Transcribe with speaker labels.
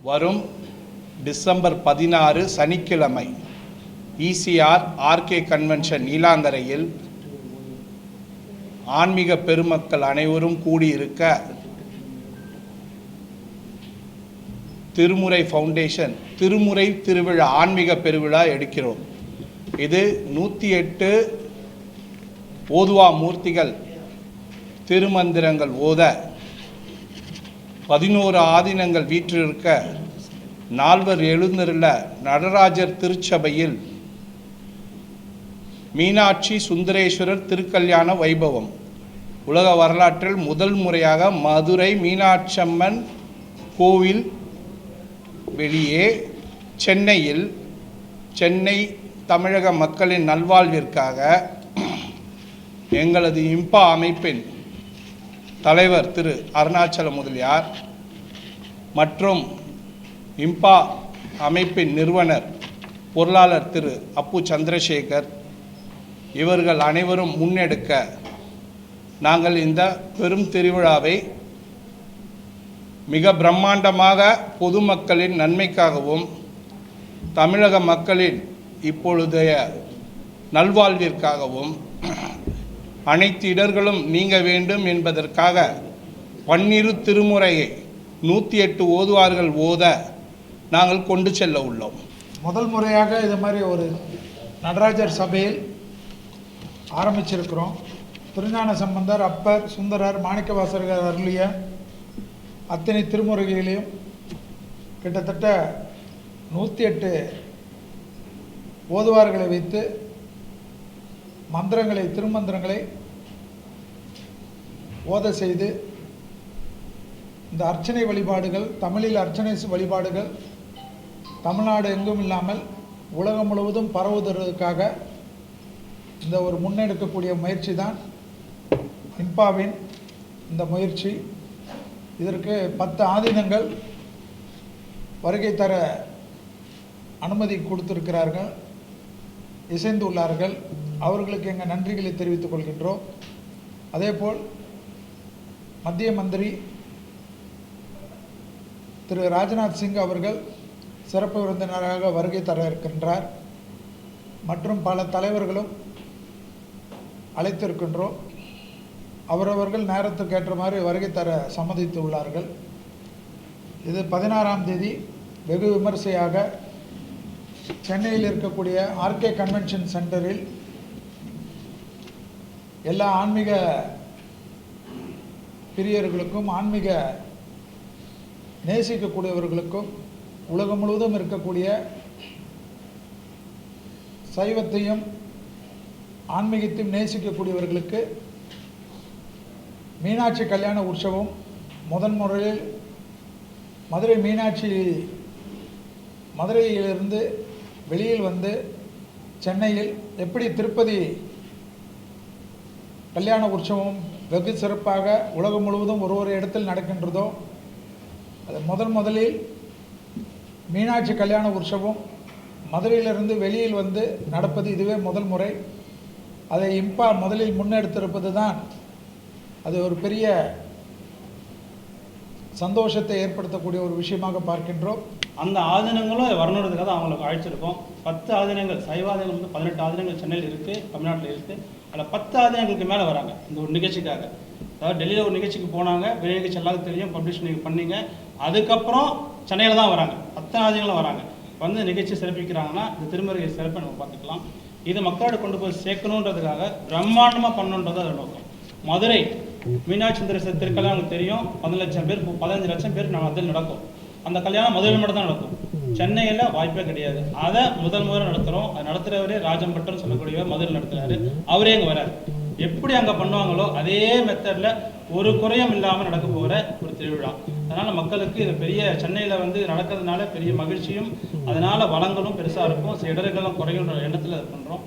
Speaker 1: வரும் டிசம்பர் 16 சனிக்கிழமை ECR RK convention நீலாங்கரையில் ஆன்மீக பெருமக்கள் அனைவரும் கூடியிருக்க திருமுறை ஃபவுண்டேஷன் திருமுறை திருவிழா ஆன்மீக பெருவிழா எடுக்கிறோம். இது 108 ஓதுவா மூர்த்திகள் திருமந்திரங்கள் ஓத 11 ஆதீனங்கள் வீற்றிருக்க 4 எழுந்தருள நடராஜர் திருச்சபையில் மீனாட்சி சுந்தரேஸ்வரர் திருக்கல்யாண வைபவம் உலக வரலாற்றில் முதல் முறையாக மதுரை மீனாட்சம்மன் கோவில் வெளியே சென்னை தமிழக மக்களின் நல்வாழ்விற்காக எங்களது இம்பா அமைப்பின் தலைவர் திரு அருணாச்சல முதலியார் மற்றும் இம்பா அமைப்பின் நிறுவனர் பொருளாளர் திரு அப்பு சந்திரசேகர் இவர்கள் அனைவரும் முன்னெடுக்க நாங்கள் இந்த பெரும் திருவிழாவை மிக பிரம்மாண்டமாக பொதுமக்களின் நன்மைக்காகவும் தமிழக மக்களின் இப்பொழுதைய நல்வாழ்விற்காகவும் அனைத்து இடர்களும் நீங்க வேண்டும் என்பதற்காக 12 திருமுறையை 108 ஓதுவார்கள் ஓத நாங்கள் கொண்டு செல்ல உள்ளோம்.
Speaker 2: முதல் முறையாக இது மாதிரி ஒரு நடராஜர் சபையில் ஆரம்பிச்சிருக்கிறோம். திருஞான சம்பந்தர், அப்பர், சுந்தரர், மாணிக்கவாசகர் அருளிய அத்தனை திருமுறைகளையும் கிட்டத்தட்ட 108 ஓதுவார்களை வைத்து திருமந்திரங்களை ஓத செய்து இந்த அர்ச்சனை வழிபாடுகள், தமிழில் அர்ச்சனை வழிபாடுகள் தமிழ்நாடு எங்கும் இல்லாமல் உலகம் முழுவதும் பரவுவதற்காக இந்த ஒரு முன்னெடுக்கக்கூடிய முயற்சி தான் இம்பாவின் இந்த முயற்சி. இதற்கு 10 ஆதீனங்கள் வருகை தர அனுமதி கொடுத்திருக்கிறார்கள், இசைந்துள்ளார்கள். அவர்களுக்கு எங்கள் நன்றிகளை தெரிவித்துக் கொள்கின்றோம். அதேபோல் மத்திய மந்திரி திரு ராஜ்நாத் சிங் அவர்கள் சிறப்பு விருந்தினராக வருகை தர இருக்கின்றார். மற்றும் பல தலைவர்களும் அழைத்திருக்கின்றோம். அவரவர்கள் நேரத்துக்கு ஏற்ற மாதிரி வருகை தர சம்மதித்து உள்ளார்கள். இது 16ஆம் தேதி வெகு விமர்சையாக சென்னையில் இருக்கக்கூடிய RK கன்வென்ஷன் சென்டரில் எல்லா ஆன்மீக பிரியர்களுக்கும், ஆன்மீக நேசிக்கக்கூடியவர்களுக்கும், உலகம் முழுவதும் இருக்கக்கூடிய சைவத்தையும் ஆன்மீகத்தையும் நேசிக்கக்கூடியவர்களுக்கு மீனாட்சி கல்யாண உற்சவம் முதன் முறையில் மதுரையிலிருந்து வெளியில் வந்து சென்னையில் எப்படி திருப்பதி கல்யாண உற்சவம் வெகு சிறப்பாக உலகம் முழுவதும் ஒரு இடத்தில் நடக்கின்றதோ, அது முதலில் மீனாட்சி கல்யாண உற்சவம் மதுரையிலிருந்து வெளியில் வந்து நடப்பது இதுவே முதல் முறை. அதை இம்பா முதலில் முன்னெடுத்திருப்பது தான் அது ஒரு பெரிய சந்தோஷத்தை ஏற்படுத்தக்கூடிய ஒரு விஷயமாக பார்க்கின்றோம்.
Speaker 3: அந்த ஆதீனங்களும் வரணுன்றதுக்காக அவங்களுக்கு அழைச்சிருக்கோம். 10 ஆதீனங்கள், சைவ ஆதீனங்கள் வந்து 18 ஆதீனங்கள் சென்னையில் இருக்குது, தமிழ்நாட்டில் இருக்குது. அதில் 10 ஆதீனங்களுக்கு மேலே வராங்க இந்த ஒரு நிகழ்ச்சிக்காக. அதாவது டெல்லியில் ஒரு நிகழ்ச்சிக்கு போனாங்க, வெளி நிகழ்ச்சி எல்லாருக்கும் தெரியும், பப்ளிஷ் நீங்கள் பண்ணீங்க. அதுக்கப்புறம் சென்னையில் தான் வராங்க, 10 ஆதீனங்களும் வராங்க. வந்து நிகழ்ச்சி சிறப்பிக்கிறாங்கன்னா இந்த திருமுறை சிறப்பை நம்ம பார்த்துக்கலாம். இது மக்களோட கொண்டு போய் சேர்க்கணுன்றதுக்காக பிரம்மாண்டமாக பண்ணணுன்றது அது நோக்கம். மதுரை மீனாட்சி சுந்தரேஸ்வரர் திருக்கல்யாணம் உங்களுக்கு தெரியும், 15 லட்சம் பேர் நம்ம அதில் நடக்கும். அந்த கல்யாணம் மதுரை மட்டும் தான் நடக்கும், சென்னையில் வாய்ப்பே கிடையாது. அதை முதல் நடத்துகிறோம். அதை நடத்துகிறவரே ராஜம்பட்டர் சொல்லக்கூடியவர் மதுரையில் நடத்துகிறாரு, அவரே அங்கே வராரு. எப்படி அங்கே பண்ணுவாங்களோ அதே மெத்தடில் ஒரு குறையும் இல்லாமல் நடக்க போகிற ஒரு திருவிழா. அதனால் மக்களுக்கு இது பெரிய சென்னையில் வந்து நடக்கிறதுனால பெரிய மகிழ்ச்சியும், அதனால் வளங்களும் பெருசாக இருக்கும், இடர்களும் குறையுன்ற எண்ணத்தில் இது பண்ணுறோம்.